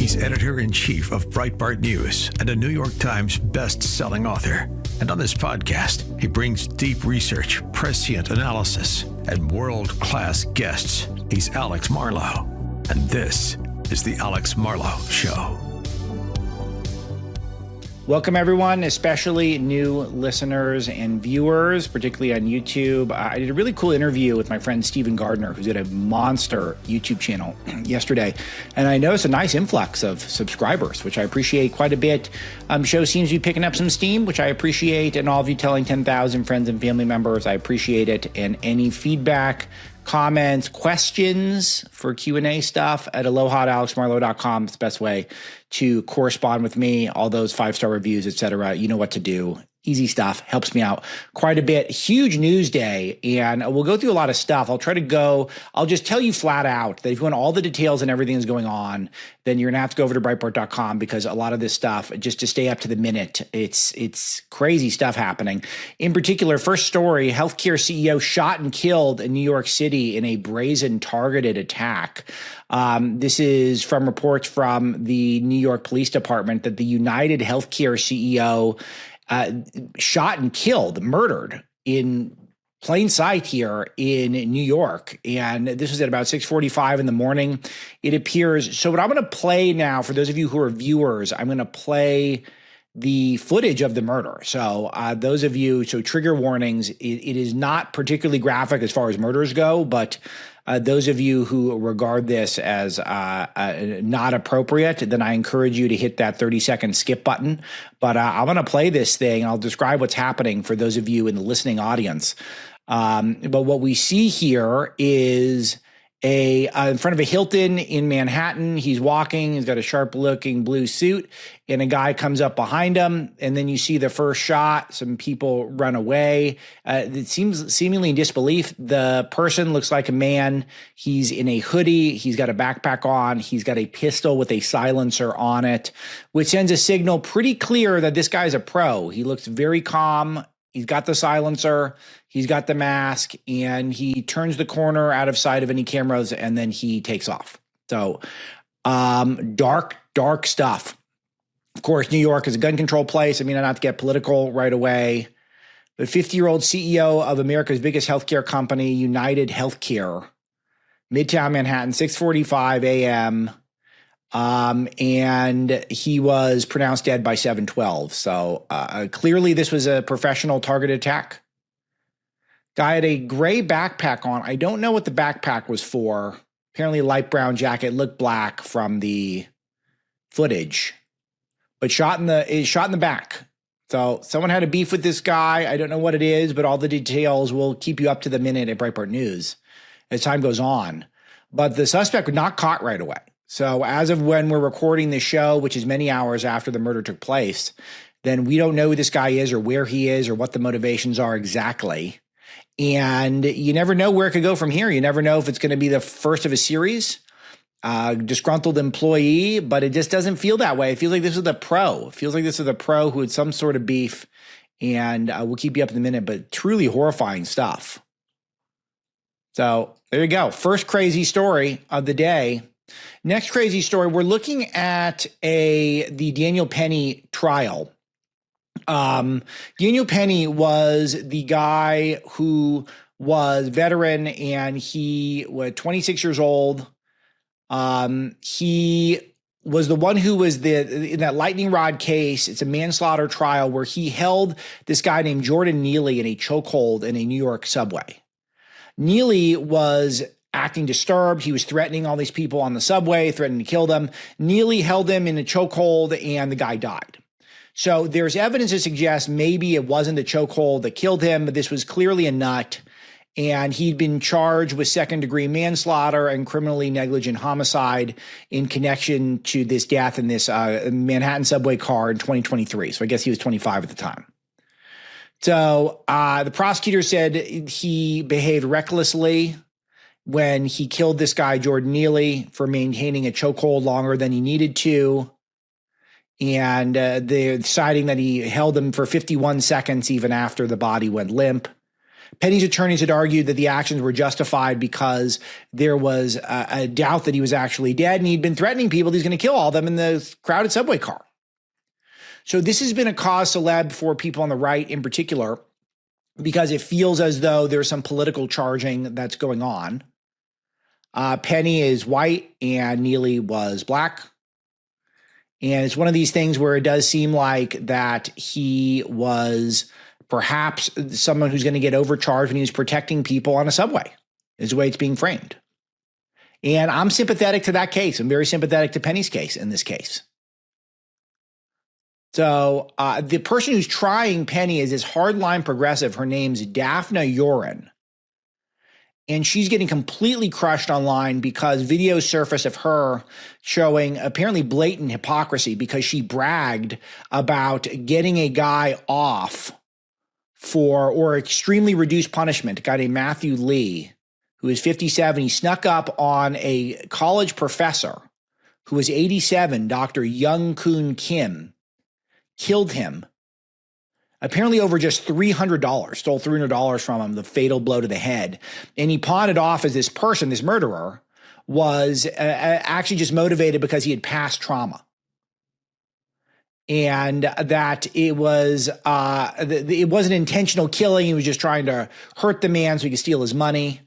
He's editor-in-chief of Breitbart News and a New York Times best-selling author. And on this podcast, he brings deep research, prescient analysis, and world-class guests. He's Alex Marlow, and this is the Alex Marlow Show. Welcome, everyone, especially new listeners and viewers, particularly on YouTube. I did a really cool interview with my friend Stephen Gardner, who's at a monster YouTube channel yesterday. And I noticed a nice influx of subscribers, which I appreciate quite a bit. Show seems to be picking up some steam, which I appreciate. And all of you telling 10,000 friends and family members, I appreciate it. And any feedback, comments, questions for Q&A stuff at aloha@alexmarlow.com. It's the best way to correspond with me. All those 5-star reviews, etc. You know what to do. Easy stuff. Helps me out quite a bit. Huge news day, and we'll go through a lot of stuff. I'll just tell you flat out that if you want all the details and everything that's going on, then you're going to have to go over to Breitbart.com, because a lot of this stuff, just to stay up to the minute, it's crazy stuff happening. In particular, first story, healthcare CEO shot and killed in New York City in a brazen targeted attack. This is from reports from the New York Police Department that the UnitedHealthcare CEO shot and killed, murdered in plain sight here in New York. And this was at about 6:45 in the morning, it appears. So what I'm going to play now, for those of you who are viewers, I'm going to play the footage of the murder. So those of you, so trigger warnings, it is not particularly graphic as far as murders go, but those of you who regard this as not appropriate, then I encourage you to hit that 30-second skip button. But I'm going to play this thing, and I'll describe what's happening for those of you in the listening audience. But what we see here is in front of a Hilton in Manhattan. He's walking. He's got a sharp-looking blue suit, and a guy comes up behind him. And then you see the first shot. Some people run away. It seems seemingly in disbelief. The person looks like a man. He's in a hoodie. He's got a backpack on. He's got a pistol with a silencer on it, which sends a signal pretty clear that this guy's a pro. He looks very calm. He's got the silencer, he's got the mask, and he turns the corner out of sight of any cameras, and then he takes off. So dark stuff. Of course, New York is a gun control place. I mean, not to get political right away, but 50-year-old CEO of America's biggest healthcare company, UnitedHealthcare, Midtown Manhattan, 6:45 a.m., and he was pronounced dead by 7:12. So clearly this was a professional targeted attack. Guy had a gray backpack on. I don't know what the backpack was for. Apparently a light brown jacket, looked black from the footage, but shot in the back. So someone had a beef with this guy. I don't know what it is, but all the details will keep you up to the minute at Breitbart News as time goes on. But the suspect was not caught right away. So as of when we're recording this show, which is many hours after the murder took place, then we don't know who this guy is or where he is or what the motivations are exactly. And you never know where it could go from here. You never know if it's going to be the first of a series, disgruntled employee, but it just doesn't feel that way. It feels like this is a pro. It feels like this is a pro who had some sort of beef, and we'll keep you up in a minute, but truly horrifying stuff. So there you go. First crazy story of the day. Next crazy story, we're looking at the Daniel Penny trial. Daniel Penny was the guy who was veteran, and he was 26 years old. He was the one who was in that lightning rod case. It's a manslaughter trial where he held this guy named Jordan Neely in a chokehold in a New York subway. Neely was acting disturbed. He was threatening all these people on the subway, threatening to kill them. Neely held him in a chokehold, and the guy died. So there's evidence to suggest maybe it wasn't the chokehold that killed him, but this was clearly a nut. And he'd been charged with second-degree manslaughter and criminally negligent homicide in connection to this death in this Manhattan subway car in 2023. So I guess he was 25 at the time. So the prosecutor said he behaved recklessly when he killed this guy, Jordan Neely, for maintaining a chokehold longer than he needed to. And they're deciding that he held him for 51 seconds even after the body went limp. Penny's attorneys had argued that the actions were justified because there was a doubt that he was actually dead, and he'd been threatening people that he's going to kill all of them in the crowded subway car. So this has been a cause célèbre for people on the right in particular, because it feels as though there's some political charging that's going on. Penny is white and Neely was black. And it's one of these things where it does seem like that he was perhaps someone who's going to get overcharged when he was protecting people on a subway, is the way it's being framed. And I'm sympathetic to that case. I'm very sympathetic to Penny's case in this case. So the person who's trying Penny is this hardline progressive. Her name's Daphne Yoren. And she's getting completely crushed online because videos surface of her showing apparently blatant hypocrisy because she bragged about getting a guy off or extremely reduced punishment, a guy named Matthew Lee, who is 57. He snuck up on a college professor who was 87, Dr. Young Koon Kim, killed him, apparently over just $300, stole $300 from him, the fatal blow to the head. And he pawned it off as this person, this murderer, was actually just motivated because he had past trauma. And that it was it wasn't intentional killing. He was just trying to hurt the man so he could steal his money.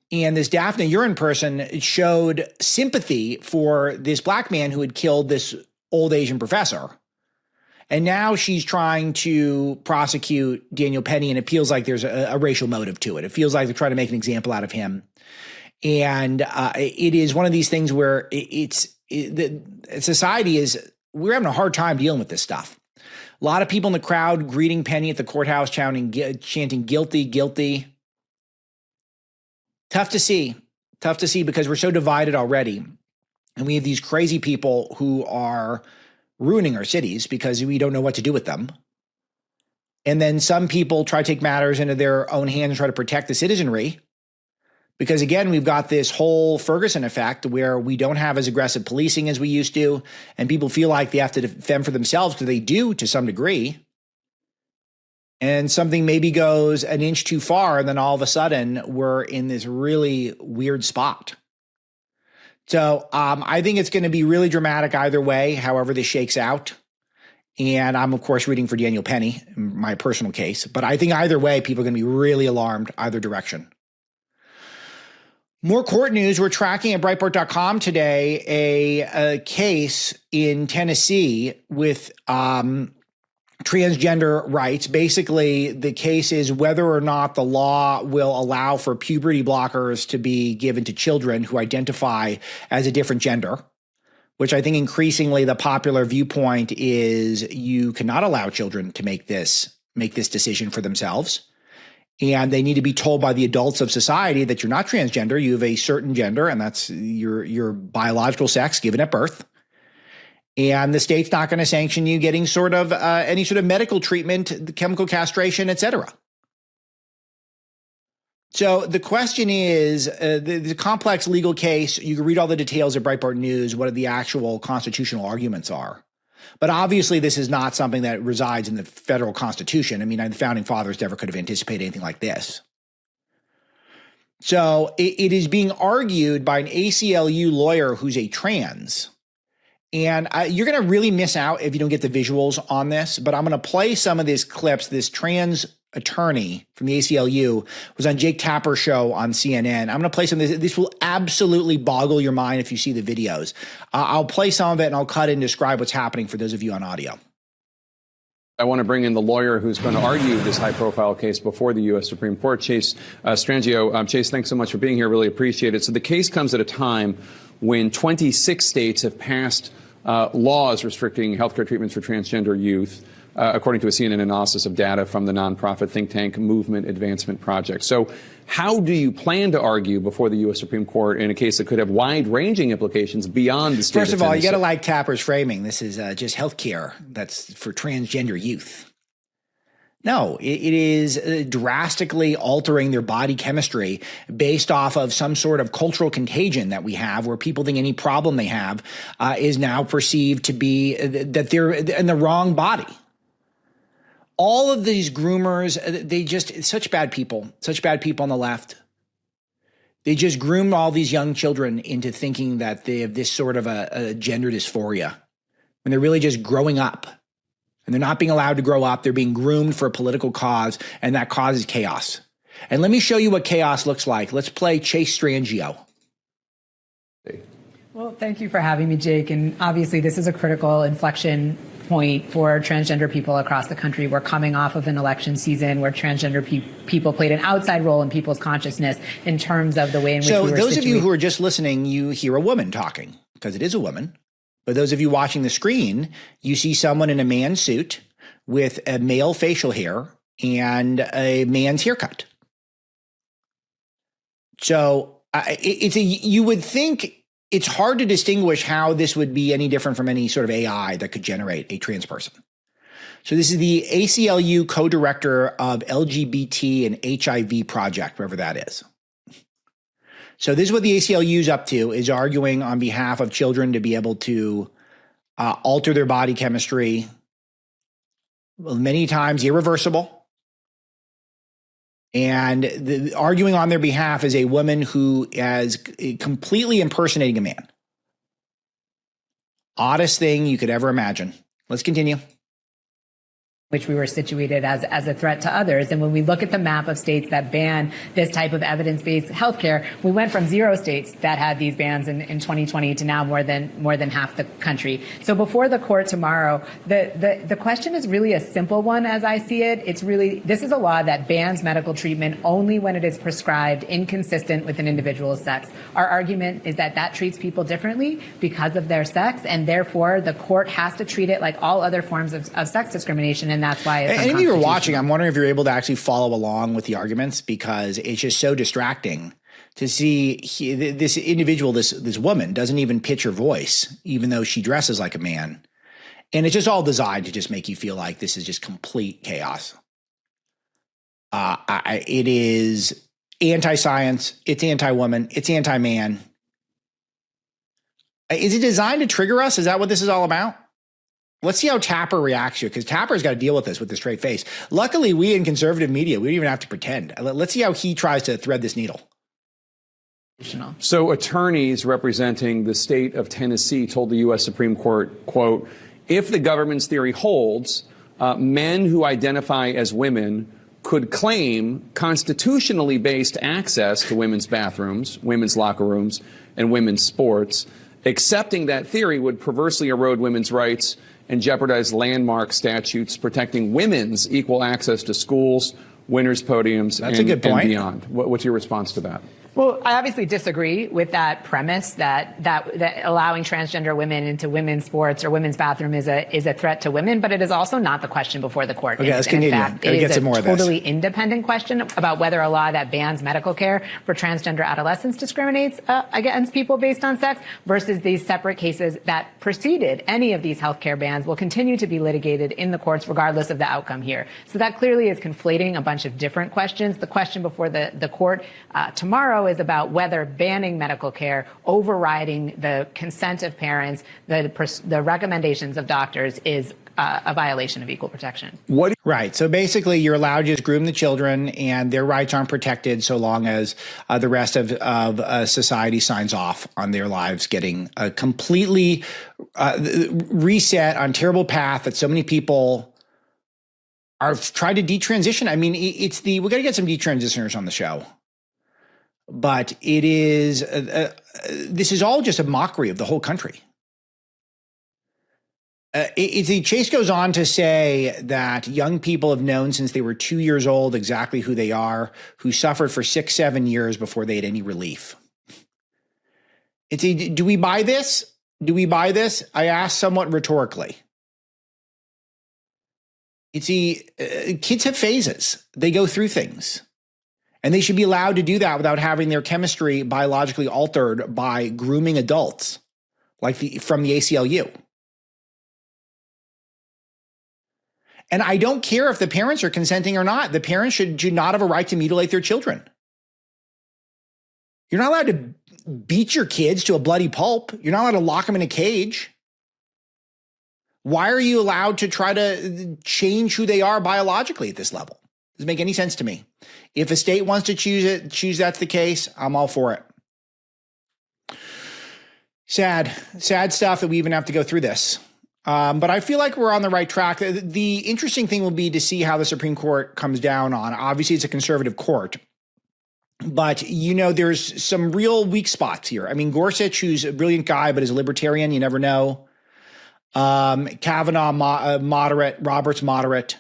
And this Daphne Yoren person showed sympathy for this black man who had killed this old Asian professor. And now she's trying to prosecute Daniel Penny, and it feels like there's a racial motive to it. It feels like they're trying to make an example out of him. And it is one of these things where society is, we're having a hard time dealing with this stuff. A lot of people in the crowd greeting Penny at the courthouse, chanting guilty, guilty. Tough to see because we're so divided already. And we have these crazy people who are ruining our cities because we don't know what to do with them. And then some people try to take matters into their own hands and try to protect the citizenry. Because again, we've got this whole Ferguson effect where we don't have as aggressive policing as we used to, and people feel like they have to defend for themselves because they do to some degree. And something maybe goes an inch too far, and then all of a sudden we're in this really weird spot. So I think it's going to be really dramatic either way, however this shakes out. And I'm, of course, rooting for Daniel Penny in my personal case. But I think either way, people are going to be really alarmed either direction. More court news. We're tracking at Breitbart.com today a case in Tennessee with transgender rights. Basically, the case is whether or not the law will allow for puberty blockers to be given to children who identify as a different gender, which I think increasingly the popular viewpoint is you cannot allow children to make this decision for themselves. And they need to be told by the adults of society that you're not transgender, you have a certain gender, and that's your biological sex given at birth. And the state's not going to sanction you getting sort of any sort of medical treatment, chemical castration, et cetera. So the question is, the complex legal case, you can read all the details at Breitbart News, what the actual constitutional arguments are. But obviously, this is not something that resides in the federal constitution. I mean, the founding fathers never could have anticipated anything like this. So it is being argued by an ACLU lawyer who's a trans. And you're going to really miss out if you don't get the visuals on this. But I'm going to play some of these clips. This trans attorney from the ACLU was on Jake Tapper's show on CNN. I'm going to play some of this. This will absolutely boggle your mind if you see the videos. I'll play some of it and I'll cut in and describe what's happening for those of you on audio. I want to bring in the lawyer who's going to argue this high-profile case before the U.S. Supreme Court, Chase Strangio. Chase, thanks so much for being here. Really appreciate it. So the case comes at a time when 26 states have passed laws restricting healthcare treatments for transgender youth, according to a CNN analysis of data from the nonprofit think tank Movement Advancement Project. So how do you plan to argue before the U.S. Supreme Court in a case that could have wide-ranging implications beyond the state First of all, Tennessee? you got to like Tapper's framing. This is just healthcare that's for transgender youth. No, it is drastically altering their body chemistry based off of some sort of cultural contagion that we have where people think any problem they have is now perceived to be that they're in the wrong body. All of these groomers, such bad people on the left. They just groom all these young children into thinking that they have this sort of a gender dysphoria when they're really just growing up. And they're not being allowed to grow up. They're being groomed for a political cause, and that causes chaos. And let me show you what chaos looks like. Let's play Chase Strangio. Well, thank you for having me, Jake. And obviously, this is a critical inflection point for transgender people across the country. We're coming off of an election season where transgender people played an outside role in people's consciousness in terms of the way in which we were those of you who are just listening, you hear a woman talking because it is a woman. But those of you watching the screen, you see someone in a man's suit with a male facial hair and a man's haircut. So you would think it's hard to distinguish how this would be any different from any sort of AI that could generate a trans person. So this is the ACLU co-director of LGBT and HIV project, wherever that is. So this is what the ACLU is up to, is arguing on behalf of children to be able to alter their body chemistry, many times irreversible. And arguing on their behalf is a woman who is completely impersonating a man. Oddest thing you could ever imagine. Let's continue. Which we were situated as a threat to others. And when we look at the map of states that ban this type of evidence-based healthcare, we went from 0 states that had these bans in 2020 to now more than half the country. So before the court tomorrow, the question is really a simple one as I see it. It's really, this is a law that bans medical treatment only when it is prescribed inconsistent with an individual's sex. Our argument is that that treats people differently because of their sex, and therefore the court has to treat it like all other forms of sex discrimination. And that's why it's and if you're watching, I'm wondering if you're able to actually follow along with the arguments, because it's just so distracting to see this individual, this woman doesn't even pitch her voice, even though she dresses like a man. And it's just all designed to just make you feel like this is just complete chaos. It is anti-science. It's anti-woman. It's anti-man. Is it designed to trigger us? Is that what this is all about? Let's see how Tapper reacts here, because Tapper's got to deal with this with a straight face. Luckily, we in conservative media, we don't even have to pretend. Let's see how he tries to thread this needle. So attorneys representing the state of Tennessee told the U.S. Supreme Court, quote, if the government's theory holds, men who identify as women could claim constitutionally based access to women's bathrooms, women's locker rooms, and women's sports. Accepting that theory would perversely erode women's rights and jeopardize landmark statutes protecting women's equal access to schools, winners' podiums, and beyond. What's your response to that? Well, I obviously disagree with that premise that allowing transgender women into women's sports or women's bathroom is a threat to women, but it is also not the question before the court. Okay, let's continue. In fact, it is a totally independent question about whether a law that bans medical care for transgender adolescents discriminates against people based on sex versus these separate cases that preceded any of these healthcare bans will continue to be litigated in the courts regardless of the outcome here. So that clearly is conflating a bunch of different questions. The question before the court tomorrow is about whether banning medical care, overriding the consent of parents, the recommendations of doctors is a violation of equal protection. Right. So basically, you're allowed to just groom the children, and their rights aren't protected so long as the rest of society signs off on their lives getting completely reset on terrible path that so many people are trying to detransition. I mean, we got to get some detransitioners on the show. But it is, this is all just a mockery of the whole country. Chase goes on to say that young people have known since they were 2 years old exactly who they are, who suffered for 6-7 years before they had any relief. Do we buy this? Do we buy this? I ask somewhat rhetorically. Kids have phases. They go through things. And they should be allowed to do that without having their chemistry biologically altered by grooming adults, like from the ACLU. And I don't care if the parents are consenting or not. The parents should not have a right to mutilate their children. You're not allowed to beat your kids to a bloody pulp. You're not allowed to lock them in a cage. Why are you allowed to try to change who they are biologically at this level? Doesn't make any sense to me. If a state wants to choose that's the case, I'm all for it. Sad stuff that we even have to go through this. But I feel like we're on the right track. The interesting thing will be to see how the Supreme Court comes down on. Obviously, it's a conservative court. But, there's some real weak spots here. I mean, Gorsuch, who's a brilliant guy, but is a libertarian, you never know. Kavanaugh, moderate. Roberts, moderate.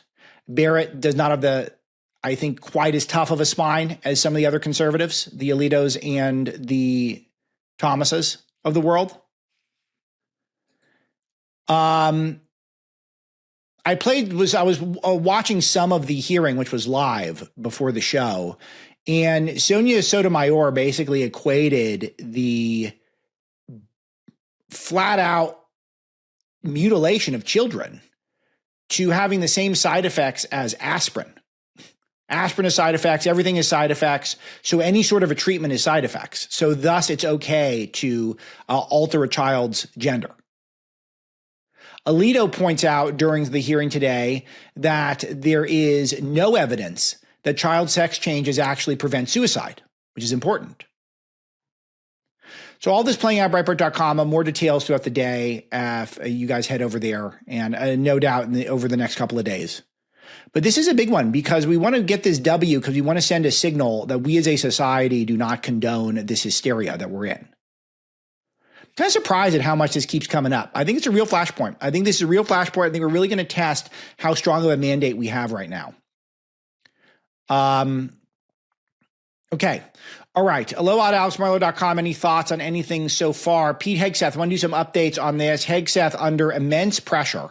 Barrett does not have I think, quite as tough of a spine as some of the other conservatives, the Alitos and the Thomases of the world. I was watching some of the hearing, which was live before the show, and Sonia Sotomayor basically equated the flat out mutilation of children to having the same side effects as aspirin. Aspirin is side effects. Everything is side effects. So any sort of a treatment is side effects. So thus it's okay to alter a child's gender. Alito points out during the hearing today that there is no evidence that child sex changes actually prevent suicide, which is important. So all this playing out at Breitbart.com, more details throughout the day. You guys head over there, and no doubt over the next couple of days. But this is a big one because we want to get this W because we want to send a signal that we as a society do not condone this hysteria that we're in. I'm kind of surprised at how much this keeps coming up. I think it's a real flashpoint. I think this is a real flashpoint. I think we're really going to test how strong of a mandate we have right now. Okay. All right. Aloha at alexmarlow.com. Any thoughts on anything so far? Pete Hegseth, I want to do some updates on this. Hegseth under immense pressure.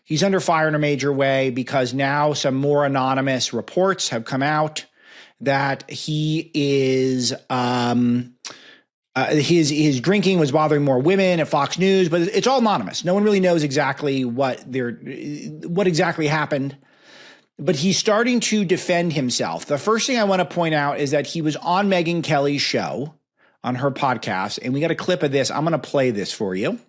He's under fire in a major way because now some more anonymous reports have come out that he is his drinking was bothering more women at Fox News, but it's all anonymous. No one really knows exactly what exactly happened. But he's starting to defend himself. The first thing I want to point out is that he was on Megyn Kelly's show on her podcast, and we got a clip of this. I'm going to play this for you.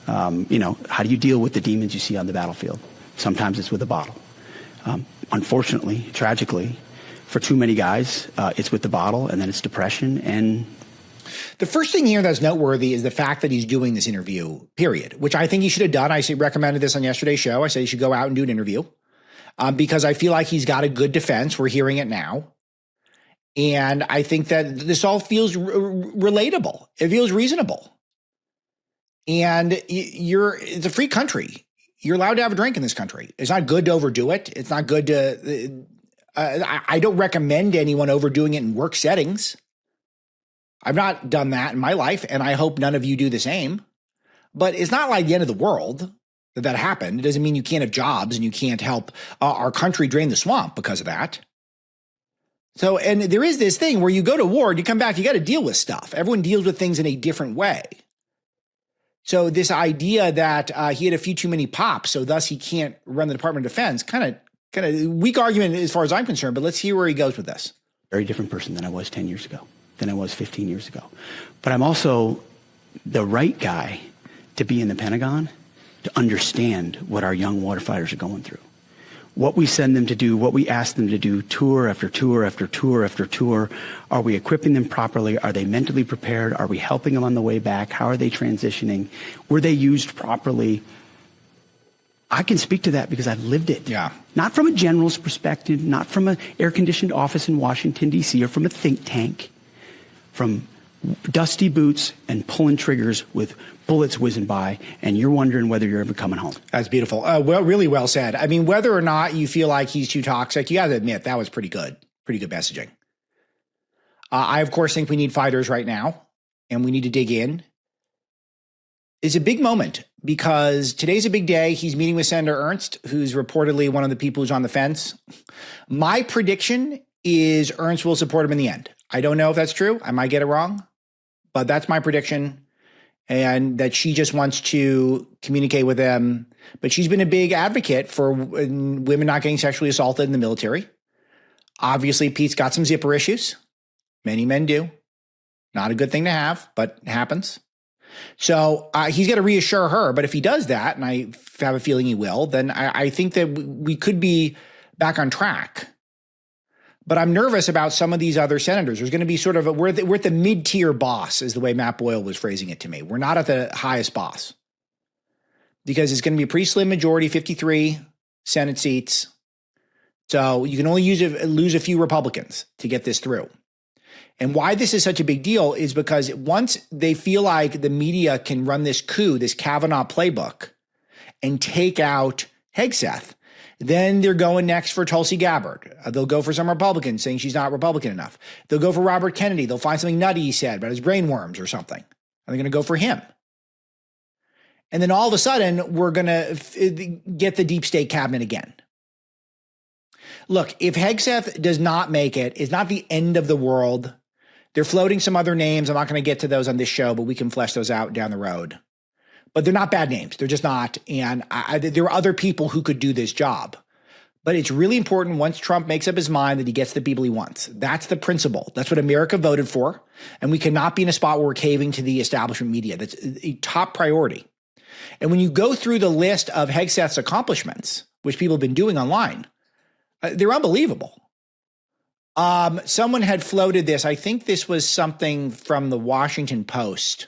How do you deal with the demons you see on the battlefield? Sometimes it's with a bottle. Unfortunately, tragically, for too many guys, it's with the bottle, and then it's depression. And the first thing here that's noteworthy is the fact that he's doing this interview, period, which I think he should have done. I recommended this on yesterday's show. I said he should go out and do an interview because I feel like he's got a good defense. We're hearing it now. And I think that this all feels relatable. It feels reasonable. And it's a free country. You're allowed to have a drink in this country. It's not good to overdo it. It's not good to, I don't recommend anyone overdoing it in work settings. I've not done that in my life, and I hope none of you do the same. But it's not like the end of the world that happened. It doesn't mean you can't have jobs and you can't help our country drain the swamp because of that. So, and there is this thing where you go to war and you come back, you got to deal with stuff. Everyone deals with things in a different way. So this idea that he had a few too many pops, so thus he can't run the Department of Defense, kind of weak argument as far as I'm concerned, but let's hear where he goes with this. Very different person than I was 10 years ago, than I was 15 years ago. But I'm also the right guy to be in the Pentagon to understand what our young water fighters are going through. What we send them to do, what we ask them to do, tour after tour after tour after tour. Are we equipping them properly? Are they mentally prepared? Are we helping them on the way back? How are they transitioning? Were they used properly? I can speak to that because I've lived it. Yeah. Not from a general's perspective, not from an air-conditioned office in Washington, D.C., or from a think tank, from dusty boots and pulling triggers with bullets whizzing by, and you're wondering whether you're ever coming home. That's beautiful. Really well said. I mean, whether or not you feel like he's too toxic, you got to admit that was pretty good messaging. I, of course, think we need fighters right now, and we need to dig in. It's a big moment because today's a big day. He's meeting with Senator Ernst, who's reportedly one of the people who's on the fence. My prediction is Ernst will support him in the end. I don't know if that's true. I might get it wrong, but that's my prediction. And that she just wants to communicate with them. But she's been a big advocate for women not getting sexually assaulted in the military. Obviously, Pete's got some zipper issues. Many men do. Not a good thing to have, but it happens. So he's got to reassure her. But if he does that, and I have a feeling he will, then I think that we could be back on track. But I'm nervous about some of these other senators. There's going to be sort of we're at the mid-tier boss, is the way Matt Boyle was phrasing it to me. We're not at the highest boss because it's going to be a pretty slim majority, 53 Senate seats. So you can only lose a few Republicans to get this through. And why this is such a big deal is because once they feel like the media can run this coup, this Kavanaugh playbook, and take out Hegseth, then they're going next for Tulsi Gabbard. They'll go for some Republicans saying she's not Republican enough. They'll go for Robert Kennedy. They'll find something nutty he said about his brainworms or something. And they're going to go for him. And then all of a sudden, we're going to get the deep state cabinet again. Look, if Hegseth does not make it, it's not the end of the world. They're floating some other names. I'm not going to get to those on this show, but we can flesh those out down the road. But they're not bad names. They're just not. And there are other people who could do this job. But it's really important once Trump makes up his mind that he gets the people he wants. That's the principle. That's what America voted for. And we cannot be in a spot where we're caving to the establishment media. That's a top priority. And when you go through the list of Hegseth's accomplishments, which people have been doing online, they're unbelievable. Someone had floated this. I think this was something from the Washington Post.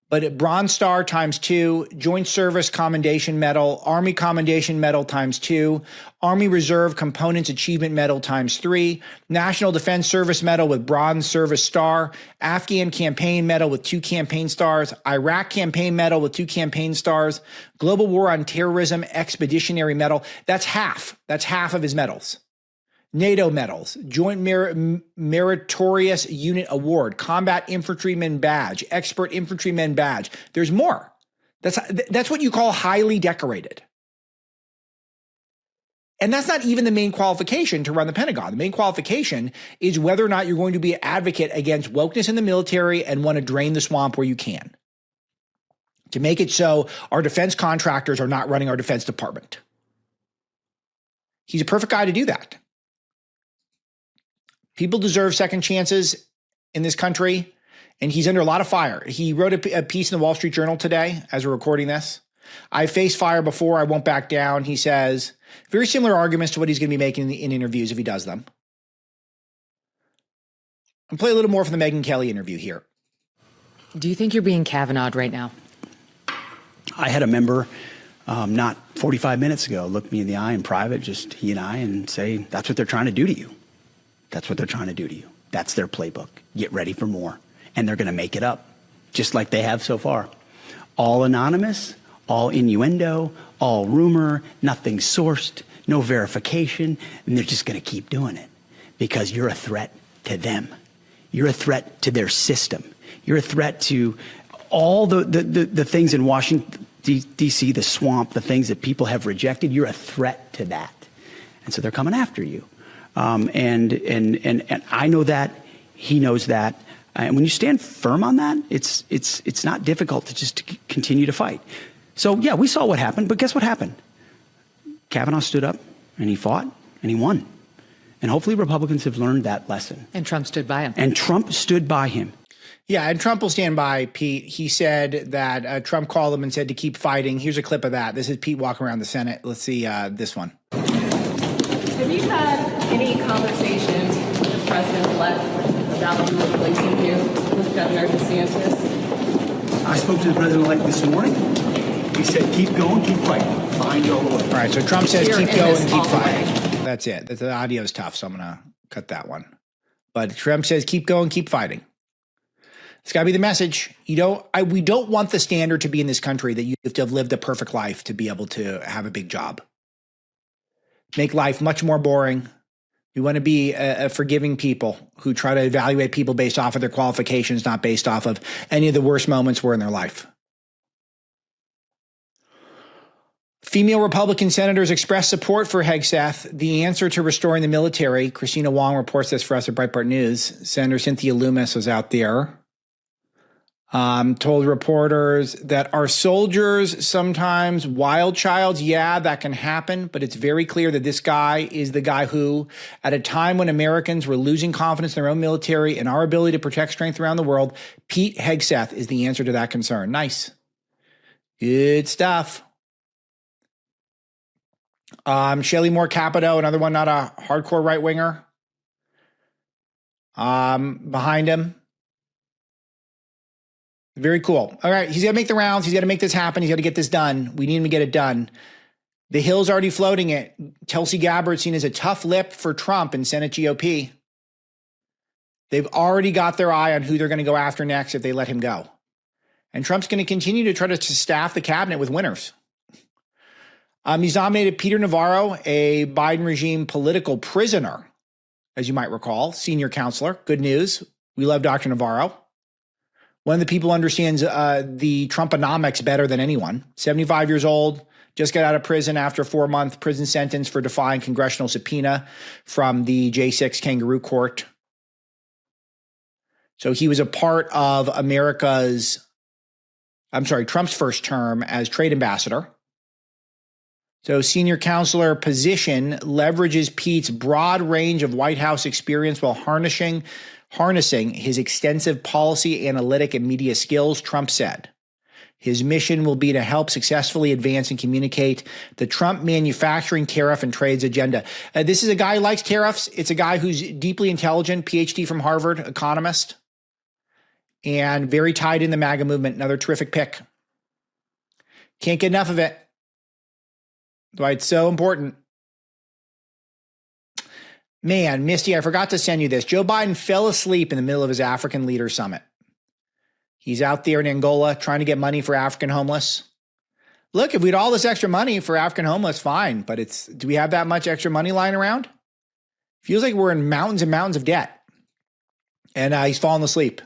But Bronze Star ×2, Joint Service Commendation Medal, Army Commendation Medal ×2, Army Reserve Components Achievement Medal ×3, National Defense Service Medal with Bronze Service Star, Afghan Campaign Medal with 2 campaign stars, Iraq Campaign Medal with 2 campaign stars, Global War on Terrorism Expeditionary Medal. That's half. That's half of his medals. NATO medals, Joint Meritorious Unit Award, Combat Infantryman Badge, Expert Infantryman Badge. There's more. That's what you call highly decorated. And that's not even the main qualification to run the Pentagon. The main qualification is whether or not you're going to be an advocate against wokeness in the military and want to drain the swamp where you can. To make it so our defense contractors are not running our Defense Department. He's a perfect guy to do that. People deserve second chances in this country, and he's under a lot of fire. He wrote a piece in the Wall Street Journal today as we're recording this. I faced fire before. I won't back down. He says very similar arguments to what he's going to be making in interviews if he does them. I'll play a little more from the Megyn Kelly interview here. Do you think you're being Kavanaugh'd right now? I had a member not 45 minutes ago look me in the eye in private, just he and I, and say, that's what they're trying to do to you. That's what they're trying to do to you. That's their playbook. Get ready for more. And they're going to make it up, just like they have so far. All anonymous, all innuendo, all rumor, nothing sourced, no verification, and they're just going to keep doing it because you're a threat to them. You're a threat to their system. You're a threat to all the things in Washington, D.C., the swamp, the things that people have rejected. You're a threat to that. And so they're coming after you. And I know that, he knows that. And when you stand firm on that, it's not difficult to just continue to fight. So, yeah, we saw what happened, but guess what happened? Kavanaugh stood up, and he fought, and he won. And hopefully Republicans have learned that lesson. And Trump stood by him. And Trump stood by him. Yeah, and Trump will stand by, Pete. He said that Trump called him and said to keep fighting. Here's a clip of that. This is Pete walking around the Senate. Let's see this one. Have you had any conversations with the president-elect about you replacing you with Governor DeSantis? I spoke to the president-elect this morning. He said, keep going, keep fighting. Behind you all the way. All right, so Trump says You're keep in going, this keep all the way. fighting. That's it. The audio is tough, so I'm going to cut that one. But Trump says keep going, keep fighting. It's got to be the message. We don't want the standard to be in this country that you have to have lived a perfect life to be able to have a big job. Make life much more boring. We want to be a forgiving people who try to evaluate people based off of their qualifications, not based off of any of the worst moments were in their life. Female Republican senators expressed support for Hegseth, the answer to restoring the military. Christina Wong reports this for us at Breitbart News. Senator Cynthia Lummis was out there. Told reporters that our soldiers sometimes wild childs. Yeah, that can happen, but it's very clear that this guy is the guy who, at a time when Americans were losing confidence in their own military and our ability to protect strength around the world, Pete Hegseth is the answer to that concern. Nice. Good stuff. Shelley Moore Capito, another one, not a hardcore right winger. Behind him. Very cool. All right. He's got to make the rounds. He's got to make this happen. He's got to get this done. We need him to get it done. The Hill's already floating it. Tulsi Gabbard seen as a tough lip for Trump in Senate GOP. They've already got their eye on who they're going to go after next if they let him go. And Trump's going to continue to try to staff the cabinet with winners. He's nominated Peter Navarro, a Biden regime political prisoner, as you might recall, senior counselor. Good news. We love Dr. Navarro. One of the people who understands the Trumponomics better than anyone. 75 years old, just got out of prison after a 4-month prison sentence for defying congressional subpoena from the J6 kangaroo court. So he was a part of Trump's first term as trade ambassador. So senior counselor position leverages Pete's broad range of White House experience while harnessing his extensive policy, analytic, and media skills, Trump said. His mission will be to help successfully advance and communicate the Trump manufacturing, tariff, and trades agenda. This is a guy who likes tariffs. It's a guy who's deeply intelligent, PhD from Harvard, economist, and very tied in the MAGA movement. Another terrific pick. Can't get enough of it. That's why it's so important. Man, Misty, I forgot to send you this. Joe Biden fell asleep in the middle of his African Leaders Summit. He's out there in Angola trying to get money for African homeless. Look, if we had all this extra money for African homeless, fine. But do we have that much extra money lying around? Feels like we're in mountains and mountains of debt. And he's falling asleep.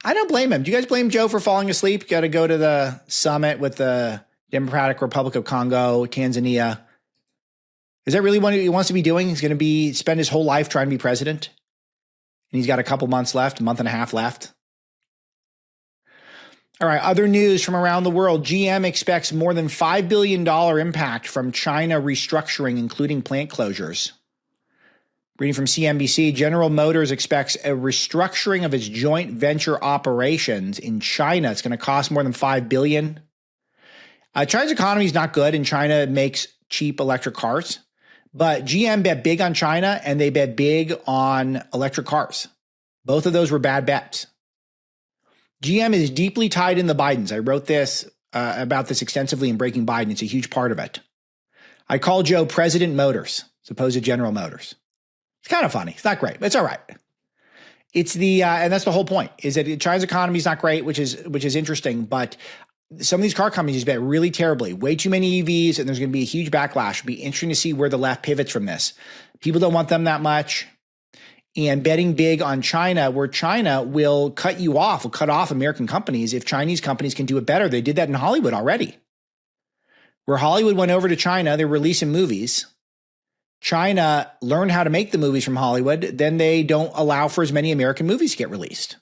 I don't blame him. Do you guys blame Joe for falling asleep? Got to go to the summit with the Democratic Republic of Congo, Tanzania. Is that really what he wants to be doing? He's going to spend his whole life trying to be president. And he's got a couple months left, a month and a half left. All right, other news from around the world. GM expects more than $5 billion impact from China restructuring, including plant closures. Reading from CNBC, General Motors expects a restructuring of its joint venture operations in China. It's going to cost more than $5 billion. China's economy is not good, and China makes cheap electric cars. But GM bet big on China, and they bet big on electric cars. Both of those were bad bets. GM is deeply tied in the Bidens. I wrote this about this extensively in Breaking Biden. It's a huge part of it. I call Joe President Motors, as opposed to General Motors. It's kind of funny. It's not great, but it's all right. It's and that's the whole point, is that China's economy is not great, which is interesting, but some of these car companies bet really terribly. Way too many EVs, and there's going to be a huge backlash. It'll be interesting to see where the left pivots from this. People don't want them that much. And betting big on China, where China will cut off American companies if Chinese companies can do it better. They did that in Hollywood already. Where Hollywood went over to China, they're releasing movies. China learned how to make the movies from Hollywood. Then they don't allow for as many American movies to get released.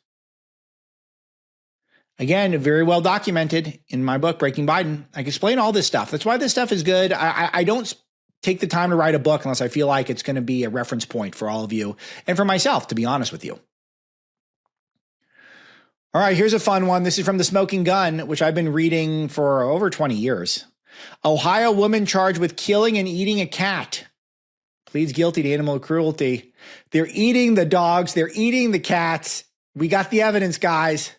Again, very well documented in my book, Breaking Biden. I can explain all this stuff. That's why this stuff is good. I don't take the time to write a book unless I feel like it's going to be a reference point for all of you and for myself, to be honest with you. All right, here's a fun one. This is from The Smoking Gun, which I've been reading for over 20 years. Ohio woman charged with killing and eating a cat pleads guilty to animal cruelty. They're eating the dogs. They're eating the cats. We got the evidence, guys.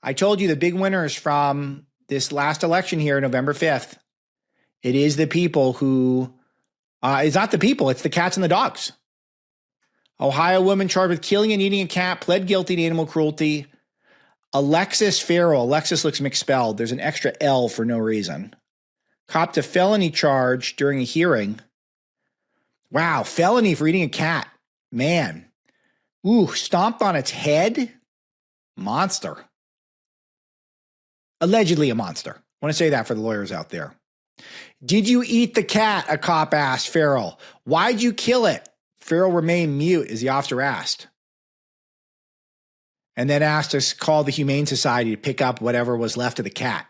I told you the big winners from this last election here, November 5th. It is the people who, it's not the people, it's the cats and the dogs. Ohio woman charged with killing and eating a cat pled guilty to animal cruelty. Alexis Farrell. Alexis looks misspelled. There's an extra L for no reason. Copped a felony charge during a hearing. Wow, felony for eating a cat. Man. Ooh, stomped on its head. Monster. Allegedly a monster. I want to say that for the lawyers out there. Did you eat the cat? A cop asked Farrell. Why'd you kill it? Farrell remained mute as the officer asked. and then asked to call the Humane Society to pick up whatever was left of the cat.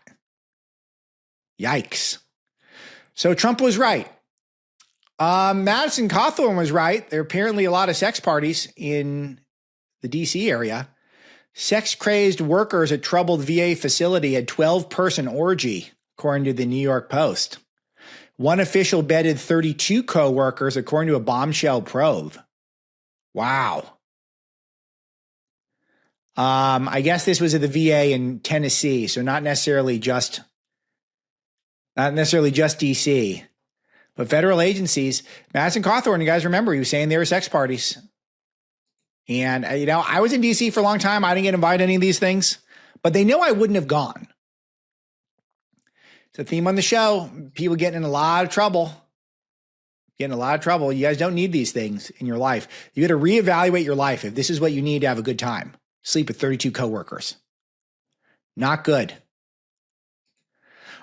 Yikes. So Trump was right. Madison Cawthorn was right. There are apparently a lot of sex parties in the D.C. area. Sex-crazed workers at troubled VA facility had 12-person orgy, according to the New York Post. One official bedded 32 co-workers, according to a bombshell probe. Wow. I guess this was at the VA in Tennessee, so not necessarily just D.C., but federal agencies. Madison Cawthorn, you guys remember, he was saying there were sex parties. And, I was in D.C. for a long time. I didn't get invited to any of these things, but they know I wouldn't have gone. It's a theme on the show. People getting in a lot of trouble. You guys don't need these things in your life. You got to reevaluate your life if this is what you need to have a good time. Sleep with 32 coworkers. Not good.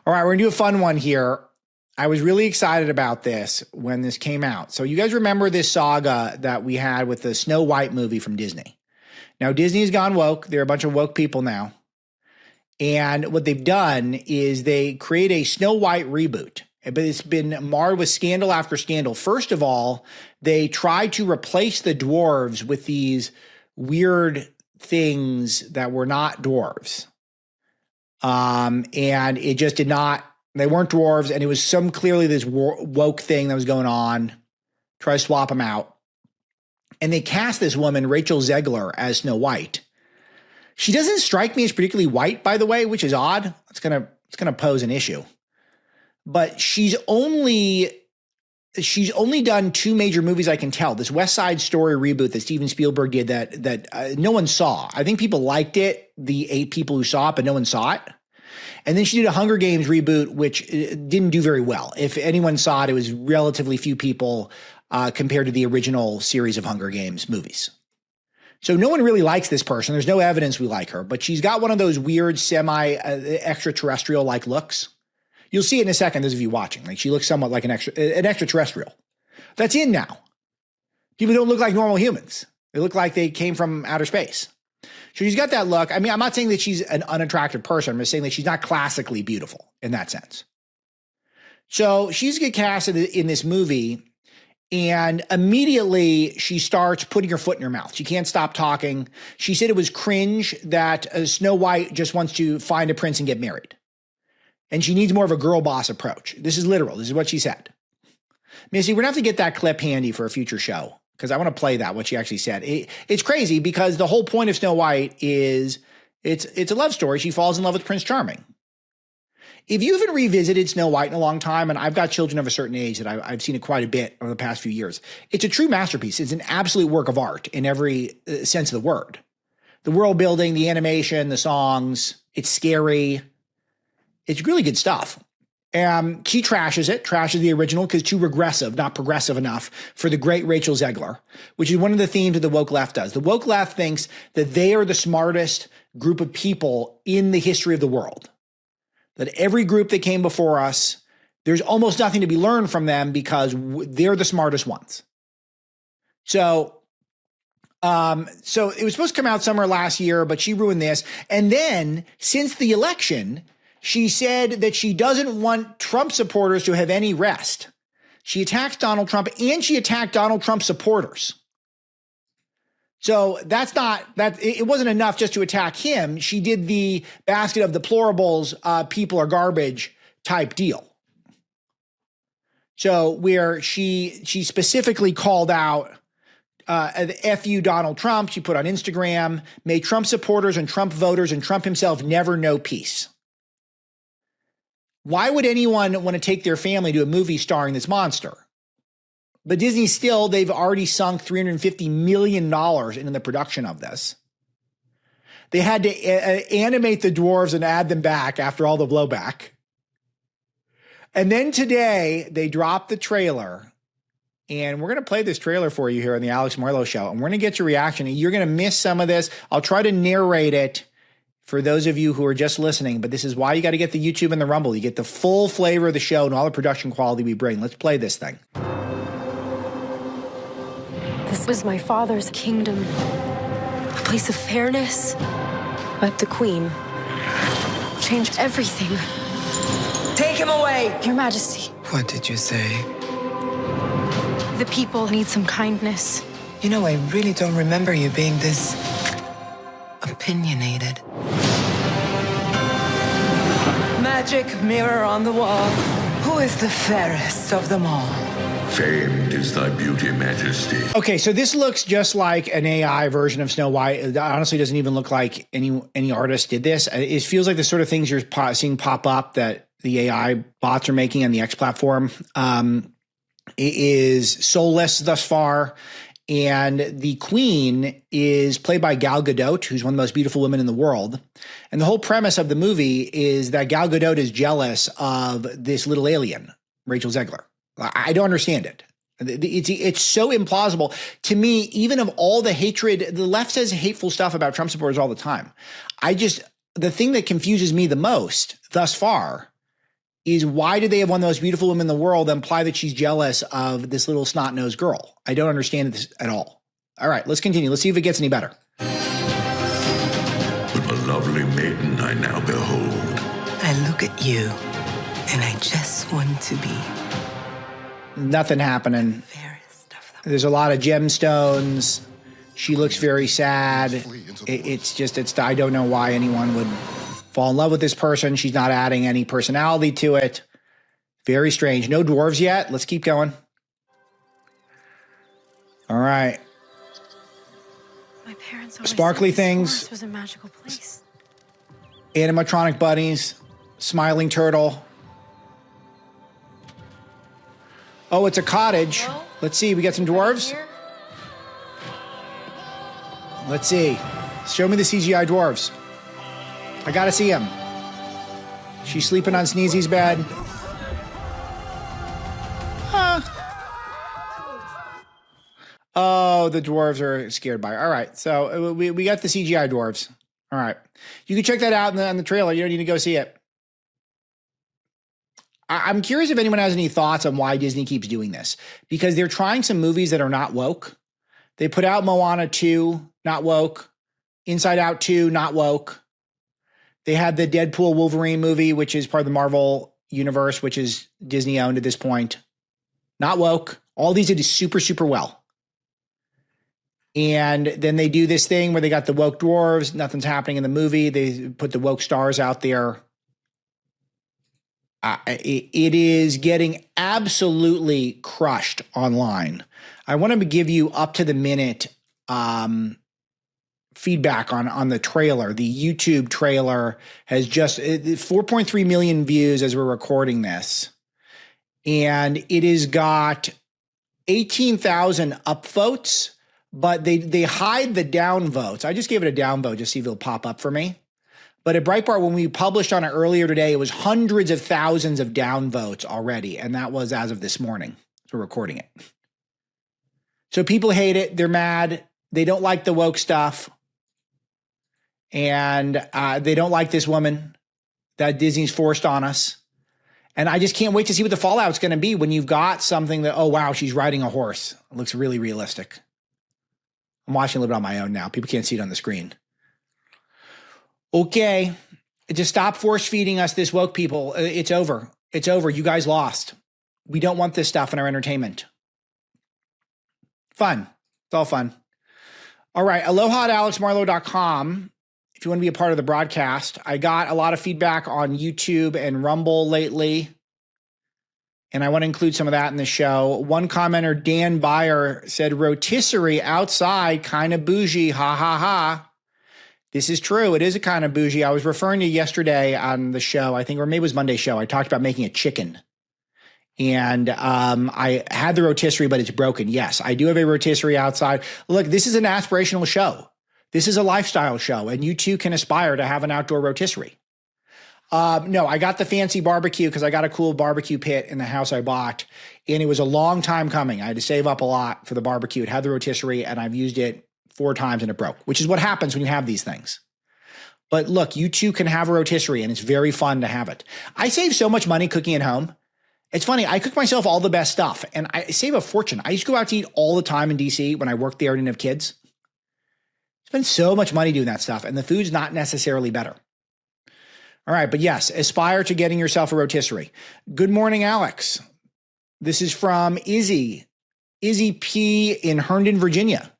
All right, we're going to do a fun one here. I was really excited about this when this came out. So you guys remember this saga that we had with the Snow White movie from Disney. Now, Disney's gone woke. They're a bunch of woke people now. And what they've done is they create a Snow White reboot. But it's been marred with scandal after scandal. First of all, they tried to replace the dwarves with these weird things that were not dwarves. And it just did not. They weren't dwarves, and it was clearly this woke thing that was going on. Try to swap them out. And they cast this woman, Rachel Zegler, as Snow White. She doesn't strike me as particularly white, by the way, which is odd. It's gonna pose an issue. But she's only done 2 major movies I can tell. This West Side Story reboot that Steven Spielberg did that no one saw. I think people liked it, the 8 people who saw it, but no one saw it. And then she did a Hunger Games reboot, which didn't do very well. If anyone saw it, it was relatively few people compared to the original series of Hunger Games movies. So no one really likes this person. There's no evidence we like her, but she's got one of those weird semi-extraterrestrial-like looks. You'll see it in a second, those of you watching. Like, she looks somewhat like an extraterrestrial. That's in now. People don't look like normal humans. They look like they came from outer space. So she's got that look. I mean, I'm not saying that she's an unattractive person. I'm just saying that she's not classically beautiful in that sense. So she's get cast in this movie, and immediately she starts putting her foot in her mouth. She can't stop talking. She said it was cringe that Snow White just wants to find a prince and get married. And she needs more of a girl boss approach. This is literal. This is what she said. Missy, we're going to have to get that clip handy for a future show, because I want to play that, what she actually said. It's crazy because the whole point of Snow White is it's a love story. She falls in love with Prince Charming. If you haven't revisited Snow White in a long time, and I've got children of a certain age that I've seen it quite a bit over the past few years, it's a true masterpiece. It's an absolute work of art in every sense of the word. The world building, the animation, the songs, it's scary. It's really good stuff. She trashes the original because too regressive, not progressive enough for the great Rachel Zegler, which is one of the themes that the woke left does. The woke left thinks that they are the smartest group of people in the history of the world. That every group that came before us, there's almost nothing to be learned from them because they're the smartest ones. So it was supposed to come out summer last year, but she ruined this. And then since the election, she said that she doesn't want Trump supporters to have any rest. She attacks Donald Trump, and she attacked Donald Trump supporters. So it wasn't enough just to attack him. She did the basket of deplorables, people are garbage type deal. So where she specifically called out F you Donald Trump, she put on Instagram, may Trump supporters and Trump voters and Trump himself never know peace. Why would anyone want to take their family to a movie starring this monster? But Disney they've already sunk $350 million into the production of this. They had to animate the dwarves and add them back after all the blowback. And then today they dropped the trailer, and we're going to play this trailer for you here on the Alex Marlow Show, and we're going to get your reaction. You're going to miss some of this. I'll try to narrate it for those of you who are just listening, but this is why you got to get the YouTube and the Rumble. You get the full flavor of the show and all the production quality we bring. Let's play this thing. This was my father's kingdom. A place of fairness. But the Queen changed everything. Take him away! Your Majesty, What did you say? the people need some kindness. You know, I really don't remember you being this opinionated. Magic mirror on the wall. Who is the fairest of them all? Famed is thy beauty, Majesty. Okay, so this looks just like an AI version of Snow White. It honestly doesn't even look like any artist did this. It feels like the sort of things you're seeing pop up that the AI bots are making on the X platform. It is soulless thus far. And the Queen is played by Gal Gadot, who's one of the most beautiful women in the world. And the whole premise of the movie is that Gal Gadot is jealous of this little alien, Rachel Zegler. I don't understand it. It's so implausible. To me, even of all the hatred, the left says hateful stuff about Trump supporters all the time. The thing that confuses me the most thus far is why do they have one of the most beautiful women in the world and imply that she's jealous of this little snot-nosed girl? I don't understand this at all. All right, let's continue. Let's see if it gets any better. But a lovely maiden I now behold. I look at you, and I just want to be Nothing happening. fairest of them. There's a lot of gemstones. She looks very sad. I don't know why anyone would fall in love with this person. She's not adding any personality to it. Very strange. No dwarves yet. Let's keep going. All right. My parents always Sparkly said this things. forest was a magical place. Animatronic bunnies. Smiling turtle. Oh, it's a cottage. Hello? Let's see. We got some dwarves. Here? Let's see. Show me the CGI dwarves. I gotta see him. She's sleeping on Sneezy's bed. Huh. Oh, the dwarves are scared by her. All right, so we got the CGI dwarves. All right. You can check that out on the trailer. You don't need to go see it. I'm curious if anyone has any thoughts on why Disney keeps doing this. Because they're trying some movies that are not woke. They put out Moana 2, not woke. Inside Out 2, not woke. They had the Deadpool Wolverine movie, which is part of the Marvel universe, which is Disney owned at this point. Not woke. All these did super, super well. And then they do this thing where they got the woke dwarves. Nothing's happening in the movie. They put the woke stars out there. It is getting absolutely crushed online. I want to give you up to the minute feedback on the trailer. The YouTube trailer has just 4.3 million views as we're recording this. And it has got 18,000 upvotes, but they hide the downvotes. I just gave it a downvote just to see if it'll pop up for me. But at Breitbart, when we published on it earlier today, it was hundreds of thousands of downvotes already. And that was as of this morning. So we're recording it. So people hate it. They're mad. They don't like the woke stuff. And they don't like this woman that Disney's forced on us. And I just can't wait to see what the fallout's going to be when you've got something that, oh, wow, she's riding a horse. It looks really realistic. I'm watching a little bit on my own now. People can't see it on the screen. Okay, just stop force feeding us this woke people. It's over. It's over. You guys lost. We don't want this stuff in our entertainment. Fun. It's all fun. All right, aloha at alexmarlow.com. If you want to be a part of the broadcast. I got a lot of feedback on YouTube and Rumble lately, and I want to include some of that in the show. One commenter, Dan Byer, said, rotisserie outside, kind of bougie, ha ha ha. This is true. It is a kind of bougie. I was referring to yesterday on the show, I think, or maybe it was Monday's show. I talked about making a chicken. And I had the rotisserie, but it's broken. Yes, I do have a rotisserie outside. Look, this is an aspirational show. This is a lifestyle show, and you too can aspire to have an outdoor rotisserie. No, I got the fancy barbecue because I got a cool barbecue pit in the house I bought, and it was a long time coming. I had to save up a lot for the barbecue. It had the rotisserie, and I've used it 4 times and it broke, which is what happens when you have these things. But look, you too can have a rotisserie, and it's very fun to have it. I save so much money cooking at home. It's funny. I cook myself all the best stuff, and I save a fortune. I used to go out to eat all the time in DC when I worked there and didn't have kids. Spend so much money doing that stuff, and the food's not necessarily better. All right, but yes, aspire to getting yourself a rotisserie. Good morning, Alex. This is from Izzy P. in Herndon, Virginia.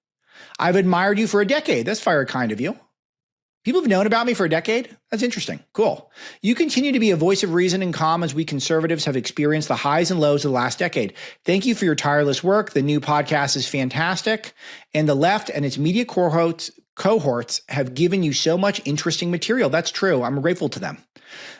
I've admired you for a decade. That's very kind of you. People have known about me for a decade? That's interesting. Cool. You continue to be a voice of reason and calm as we conservatives have experienced the highs and lows of the last decade. Thank you for your tireless work. The new podcast is fantastic. And the left and its media cohorts have given you so much interesting material. That's true. I'm grateful to them.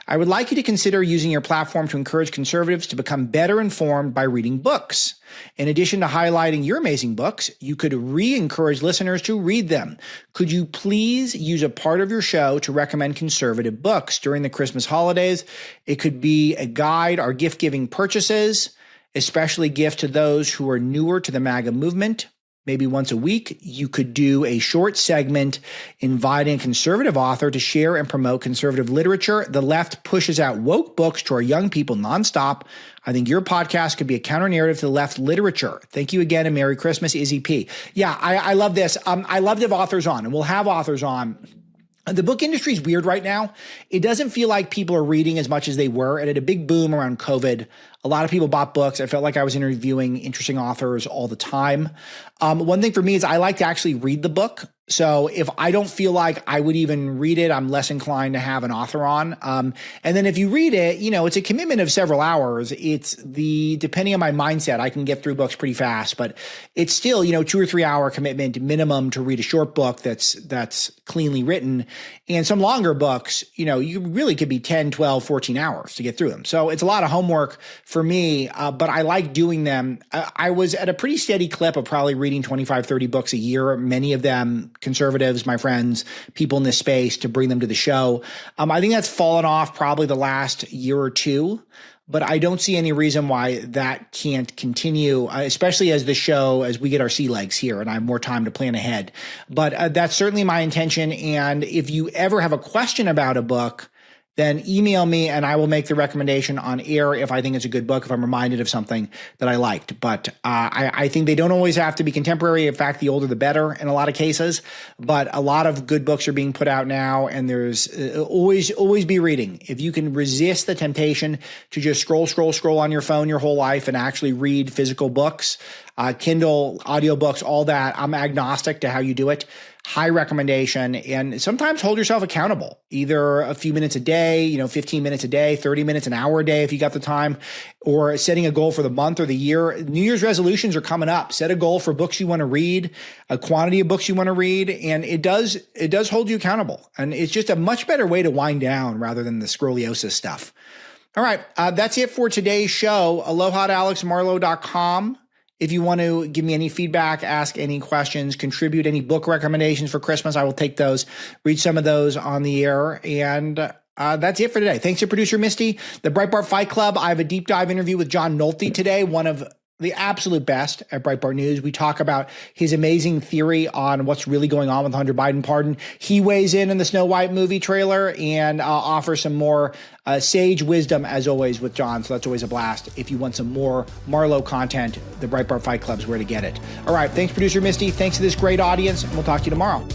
I would like you to consider using your platform to encourage conservatives to become better informed by reading books. In addition to highlighting your amazing books, you could re-encourage listeners to read them. Could you please use a part of your show to recommend conservative books during the Christmas holidays? It could be a guide or gift-giving purchases, especially gift to those who are newer to the MAGA movement. Maybe once a week, you could do a short segment inviting a conservative author to share and promote conservative literature. The left pushes out woke books to our young people nonstop. I think your podcast could be a counter-narrative to the left literature. Thank you again, and Merry Christmas, Izzy P. Yeah, I love this. I love to have authors on, and we'll have authors on. The book industry is weird right now. It doesn't feel like people are reading as much as they were. It had a big boom around COVID. A lot of people bought books. I felt like I was interviewing interesting authors all the time. One thing for me is I like to actually read the book. So if I don't feel like I would even read it, I'm less inclined to have an author on. And then if you read it, it's a commitment of several hours. Depending on my mindset, I can get through books pretty fast, but it's still, 2 or 3 hour commitment minimum to read a short book that's cleanly written. And some longer books, you really could be 10, 12, 14 hours to get through them. So it's a lot of homework for me, but I like doing them. I was at a pretty steady clip of probably reading 25, 30 books a year, many of them conservatives, my friends, people in this space, to bring them to the show. I think that's fallen off probably the last year or two, but I don't see any reason why that can't continue, especially as we get our sea legs here and I have more time to plan ahead. But that's certainly my intention. And if you ever have a question about a book, then email me and I will make the recommendation on air if I think it's a good book, if I'm reminded of something that I liked. But I think they don't always have to be contemporary. In fact, the older the better in a lot of cases. But a lot of good books are being put out now, and there's always be reading. If you can resist the temptation to just scroll on your phone your whole life and actually read physical books, Kindle, audiobooks, all that, I'm agnostic to how you do it. High recommendation. And sometimes hold yourself accountable, either a few minutes a day, 15 minutes a day, 30 minutes, an hour a day if you got the time, or setting a goal for the month or the year. New Year's resolutions are coming up. Set a goal for books you want to read, a quantity of books you want to read, and it does hold you accountable. And it's just a much better way to wind down rather than the scoliosis stuff. All right, that's it for today's show. Aloha at alexmarlow.com. If you want to give me any feedback, ask any questions, contribute any book recommendations for Christmas, I will take those, read some of those on the air. And that's it for today. Thanks to producer Misty. The Breitbart Fight Club, I have a deep dive interview with John Nolte today, one of the absolute best at Breitbart News. We talk about his amazing theory on what's really going on with the Hunter Biden pardon. He weighs in the Snow White movie trailer and offers some more sage wisdom, as always, with John. So that's always a blast. If you want some more Marlow content, the Breitbart Fight Club is where to get it. All right. Thanks, producer Misty. Thanks to this great audience, and we'll talk to you tomorrow.